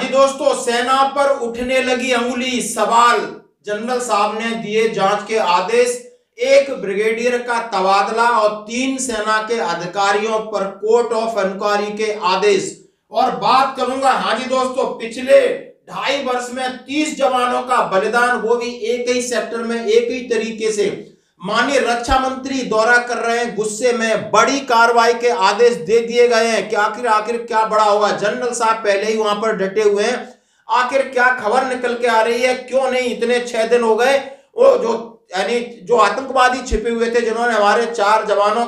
जी दोस्तों, सेना पर उठने लगी अंगुली, सवाल जनरल साहब ने दिए जांच के आदेश। एक ब्रिगेडियर का तबादला और 3 सेना के अधिकारियों पर कोर्ट ऑफ इंक्वायरी के आदेश। और बात करूंगा, हाँ जी दोस्तों, पिछले 2.5 वर्ष में 30 जवानों का बलिदान, वो भी एक ही सेक्टर में, एक ही तरीके से। माननीय रक्षा मंत्री दौरा कर रहे हैं, गुस्से में बड़ी कार्रवाई के आदेश दे दिए गए हैं कि आखिर क्या बड़ा होगा। जनरल साहब पहले ही वहां पर डटे हुए हैं, आखिर क्या खबर निकल के आ रही है, क्यों नहीं इतने 6 दिन हो गए। वो जो आतंकवादी छिपे हुए थे, जिन्होंने हमारे 4 जवानों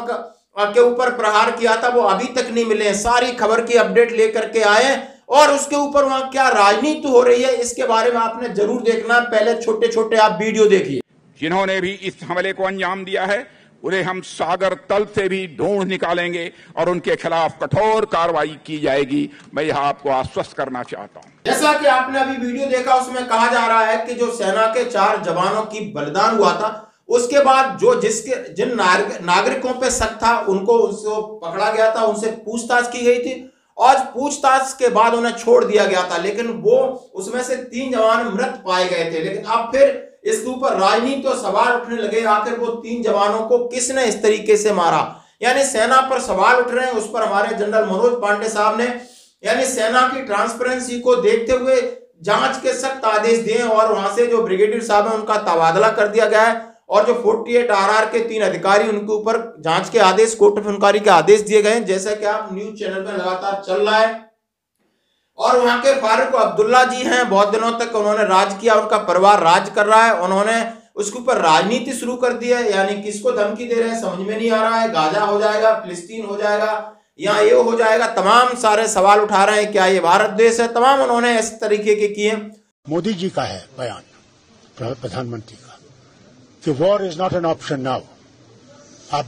के ऊपर प्रहार किया था, वो अभी तक नहीं मिले। सारी खबर की अपडेट लेकर के आए और उसके ऊपर वहां क्या राजनीति हो रही है, इसके बारे में आपने जरूर देखना। पहले छोटे छोटे आप वीडियो देखिए। जिन्होंने भी इस हमले को अंजाम दिया है, उन्हें हम सागर तल से भी ढूंढ निकालेंगे और उनके खिलाफ कठोर कार्रवाई की जाएगी। मैं यह आपको आश्वस्त करना चाहता हूं। जैसा कि आपने अभी वीडियो देखा, उसमें कहा जा रहा है कि जो सेना के 4 जवानों की बलिदान हुआ था, उसके बाद जिन नागरिकों पे शक था, उनको पकड़ा गया था, उनसे पूछताछ की गई थी। आज पूछताछ के बाद उन्हें छोड़ दिया गया था, लेकिन वो उसमें से 3 जवान मृत पाए गए थे। लेकिन अब फिर इसके ऊपर राजनीति और सवाल उठने लगे, आखिर वो 3 जवानों को किसने इस तरीके से मारा। यानी सेना पर सवाल उठ रहे हैं। उस पर हमारे जनरल मनोज पांडे साहब ने यानी सेना की ट्रांसपेरेंसी को देखते हुए जांच के सख्त आदेश दिए और वहां से जो ब्रिगेडियर साहब है, उनका तबादला कर दिया गया है। और जो 48 RR के 3 अधिकारी, उनके ऊपर जांच के आदेश, कोर्ट ऑफ इंक्वायरी के आदेश दिए गए हैं, जैसा कि आप न्यूज चैनल में लगातार चल रहा है। और वहां के फारूक अब्दुल्ला जी हैं, बहुत दिनों तक उन्होंने राज किया, उनका परिवार राज कर रहा है, उन्होंने उसके ऊपर राजनीति शुरू कर दी है। यानी किसको धमकी दे रहे हैं समझ में नहीं आ रहा है। गाजा हो जाएगा, फिलिस्तीन हो जाएगा, या ये हो जाएगा, तमाम सारे सवाल उठा रहे हैं। क्या ये भारत देश है? तमाम उन्होंने इस तरीके के किए। मोदी जी का है बयान, प्रधानमंत्री का, कि war is not an option now. अब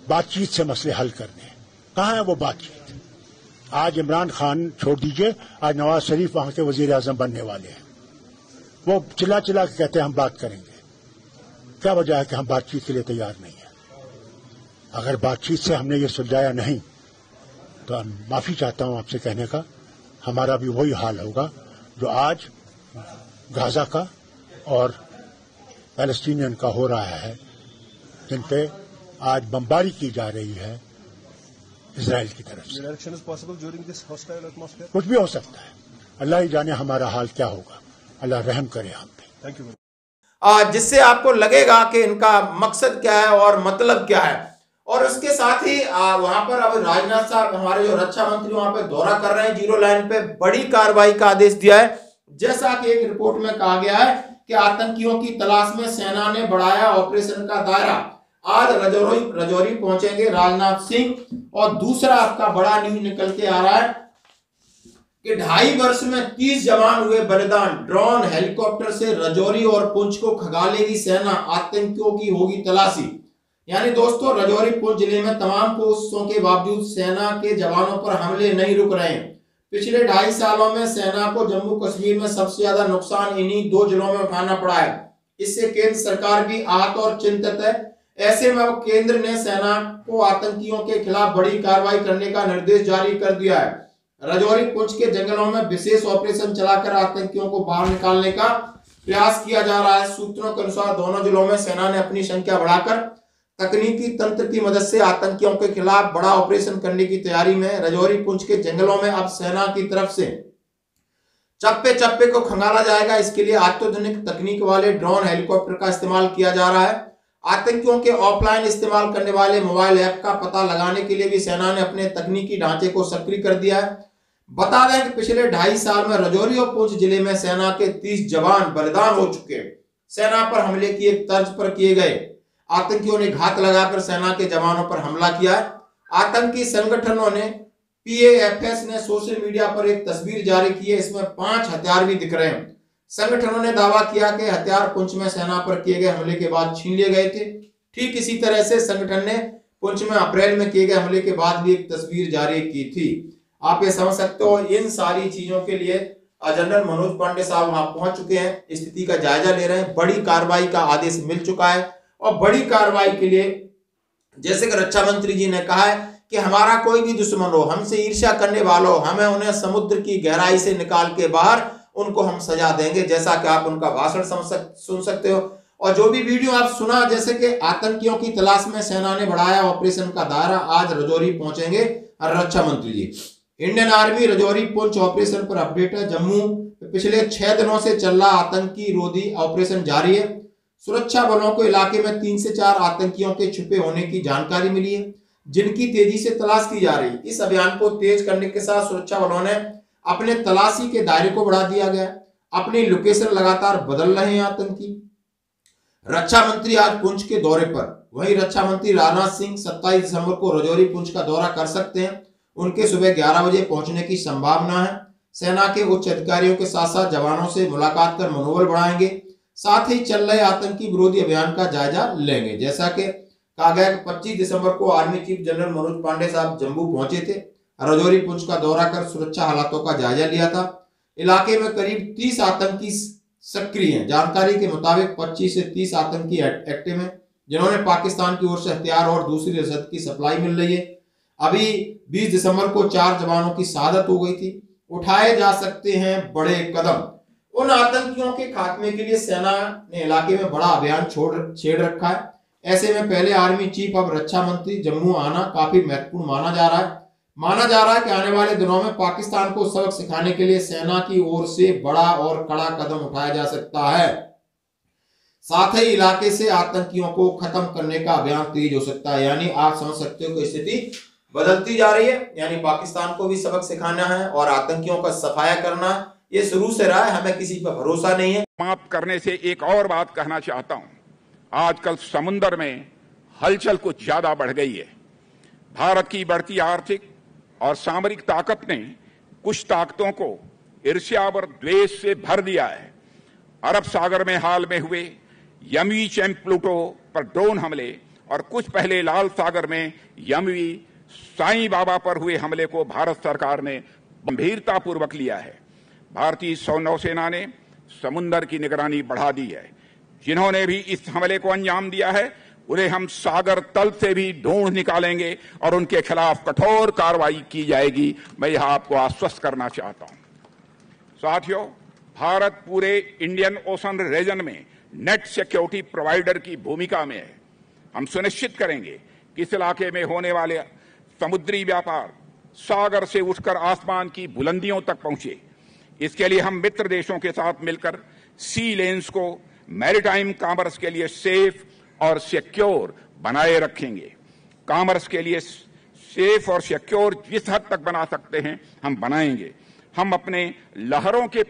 बातचीत से मसले हल करने, कहाँ है वो बातचीत? आज इमरान खान छोड़ दीजिए, आज नवाज शरीफ वहां के वजीर आजम बनने वाले हैं। वो चिल्ला चिल्ला के कहते हैं हम बात करेंगे। क्या वजह है कि हम बातचीत के लिए तैयार नहीं है? अगर बातचीत से हमने ये सुलझाया नहीं, तो माफी चाहता हूं आपसे कहने का, हमारा भी वही हाल होगा जो आज गाजा का और पैलेस्टीनियन का हो रहा है, जिन पे आज बमबारी की जा रही है इजराइल की तरफ से। कुछ भी हो सकता है, अल्लाह ही जाने हमारा हाल क्या होगा। अल्लाह रहम करे हम पे। Thank you. जिससे आपको लगेगा कि इनका मकसद क्या है और मतलब क्या है। और उसके साथ ही वहां पर अब राजनाथ साहब, हमारे जो रक्षा मंत्री, वहां पे दौरा कर रहे हैं, 0 लाइन पे बड़ी कार्रवाई का आदेश दिया है। जैसा कि एक रिपोर्ट में कहा गया है कि आतंकियों की तलाश में सेना ने बढ़ाया ऑपरेशन का दायरा। आज रजौरी पहुंचेंगे राजनाथ सिंह। और दूसरा आपका बड़ा न्यूज निकल के आ रहा है कि 2.5 वर्ष में 30 जवान हुए बलिदान। ड्रोन हेलीकॉप्टर से रजौरी और पुंछ को खगालेगी सेना, आतंकियों की होगी तलाशी। यानी दोस्तों, रजौरी पुंछ जिले में तमाम कोशिशों के बावजूद सेना के जवानों पर हमले नहीं रुक रहे हैं। पिछले 2.5 सालों में सेना को जम्मू कश्मीर में सबसे ज्यादा नुकसान इन्हीं 2 जिलों में उठाना पड़ा है। इससे केंद्र सरकार भी आहत और चिंतित है। ऐसे में अब केंद्र ने सेना को आतंकियों के खिलाफ बड़ी कार्रवाई करने का निर्देश जारी कर दिया है। रजौरी पुंछ के जंगलों में विशेष ऑपरेशन चलाकर आतंकियों को बाहर निकालने का प्रयास किया जा रहा है। सूत्रों के अनुसार दोनों जिलों में सेना ने अपनी संख्या बढ़ाकर तकनीकी तंत्र की मदद से आतंकियों के खिलाफ बड़ा ऑपरेशन करने की तैयारी में। रजौरी पुंछ के जंगलों में अब सेना की तरफ से चप्पे चप्पे को खंगाला जाएगा। इसके लिए अत्याधुनिक तकनीक वाले ड्रोन हेलीकॉप्टर का इस्तेमाल किया जा रहा है। आतंकियों के ऑफलाइन इस्तेमाल करने वाले मोबाइल ऐप का पता लगाने के लिए भी सेना ने अपने तकनीकी ढांचे को सक्रिय कर दिया है। बता दें कि पिछले 2.5 साल में रजौरी और पुंछ जिले में सेना के 30 जवान बलिदान हो चुके हैं। सेना पर हमले की एक तर्ज पर किए गए आतंकियों ने घात लगाकर सेना के जवानों पर हमला किया है। आतंकी संगठनों ने PAFS ने सोशल मीडिया पर एक तस्वीर जारी की है, इसमें 5 हथियार भी दिख रहे हैं। संगठनों ने दावा किया कि हथियार पुंछ में सेना पर किए गए हमले के बाद छीन लिए गए थे। ठीक इसी तरह से संगठन ने पुंछ में अप्रैल में किए गए हमले के बाद भी एक तस्वीर जारी की थी। आप ये समझ सकते हो। इन सारी चीजों के लिए जनरल मनोज पांडे साहब वहां पहुंच चुके हैं, स्थिति का जायजा ले रहे हैं। बड़ी कार्रवाई का आदेश मिल चुका है और बड़ी कार्रवाई के लिए जैसे कि रक्षा मंत्री जी ने कहा है कि हमारा कोई भी दुश्मन हो, हमसे ईर्ष्या करने वालों, हमें उन्हें समुद्र की गहराई से निकाल के बाहर उनको हम सजा देंगे। जैसा कि आप उनका भाषण सुन सकते हो। और जो भी वीडियो आप सुना, जैसे कि आतंकियों की तलाश में सेना ने बढ़ाया ऑपरेशन का दायरा, आज रजौरी पहुंचेंगे रक्षा मंत्री ji. Indian army Rajouri Poonch operation पर अपडेट है। जम्मू पिछले 6 दिनों से चल रहा आतंकी रोधी ऑपरेशन जारी है। सुरक्षा बलों को इलाके में 3 से 4 आतंकियों के छुपे होने की जानकारी मिली है, जिनकी तेजी से तलाश की जा रही है। इस अभियान को तेज करने के साथ सुरक्षा बलों ने अपने तलाशी के दायरे को बढ़ा दिया गया। अपनी लोकेशन लगातार बदल रहे हैं आतंकी। रक्षा मंत्री आज पुंछ के दौरे पर, वहीं रक्षा मंत्री राजनाथ सिंह 27 दिसंबर को रजौरी पुंछ का दौरा कर सकते हैं। उनके सुबह 11 बजे पहुंचने की संभावना है। सेना के उच्च अधिकारियों के साथ साथ जवानों से मुलाकात कर मनोबल बढ़ाएंगे। साथ ही चल रहे आतंकी विरोधी अभियान का जायजा लेंगे। जैसा कि कहा गया कि 25 दिसंबर को army chief general Manoj Pandey साहब जम्मू पहुंचे थे। रजौरी पुंछ का दौरा कर सुरक्षा हालातों का जायजा लिया था। इलाके में करीब 30 आतंकी सक्रिय हैं। जानकारी के मुताबिक 25 से 30 आतंकी एक्टिव हैं, जिन्होंने पाकिस्तान की ओर से हथियार और दूसरी रसद की सप्लाई मिल रही है। अभी 20 दिसंबर को 4 जवानों की शहादत हो गई थी। उठाए जा सकते हैं बड़े कदम। उन आतंकियों के खात्मे के लिए सेना ने इलाके में बड़ा अभियान छेड़ रखा है। ऐसे में पहले आर्मी चीफ अब रक्षा मंत्री जम्मू आना काफी महत्वपूर्ण माना जा रहा है कि आने वाले दिनों में पाकिस्तान को सबक सिखाने के लिए सेना की ओर से बड़ा और कड़ा कदम उठाया जा सकता है। साथ ही इलाके से आतंकियों को खत्म करने का अभियान तेज हो सकता है। यानी आप समझ सकते हो कि स्थिति बदलती जा रही है। यानी पाकिस्तान को भी सबक सिखाना है और आतंकियों का सफाया करना, ये शुरू से रहा है। हमें किसी पर भरोसा नहीं है। समाप्त करने से एक और बात कहना चाहता हूं। आजकल समुद्र में हलचल कुछ ज्यादा बढ़ गई है। भारत की बढ़ती आर्थिक और सामरिक ताकत ने कुछ ताकतों को ईर्ष्या और द्वेष से भर दिया है। अरब सागर में हाल में हुए यमवी चैंप प्लूटो पर ड्रोन हमले और कुछ पहले लाल सागर में यमवी साईं बाबा पर हुए हमले को भारत सरकार ने गंभीरतापूर्वक लिया है। भारतीय नौसेना ने समुद्र की निगरानी बढ़ा दी है। जिन्होंने भी इस हमले को अंजाम दिया है, उन्हें हम सागर तल से भी ढूंढ निकालेंगे और उनके खिलाफ कठोर कार्रवाई की जाएगी। मैं यह आपको आश्वस्त करना चाहता हूं। साथियों, भारत पूरे इंडियन ओशन रीजन में नेट सिक्योरिटी प्रोवाइडर की भूमिका में है। हम सुनिश्चित करेंगे कि इस इलाके में होने वाले समुद्री व्यापार सागर से उठकर आसमान की बुलंदियों तक पहुंचे। इसके लिए हम मित्र देशों के साथ मिलकर सी लेन्स को मैरीटाइम कॉमर्स के लिए सेफ और सिक्योर बनाए रखेंगे। कॉमर्स के लिए सेफ और सिक्योर जिस हद तक बना सकते हैं हम बनाएंगे। हम अपने लहरों के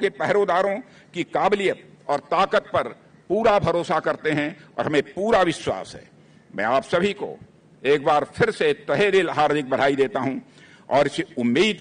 पहरेदारों की काबिलियत और ताकत पर पूरा भरोसा करते हैं और हमें पूरा विश्वास है। मैं आप सभी को एक बार फिर से तहे दिल हार्दिक बधाई देता हूं और इस उम्मीद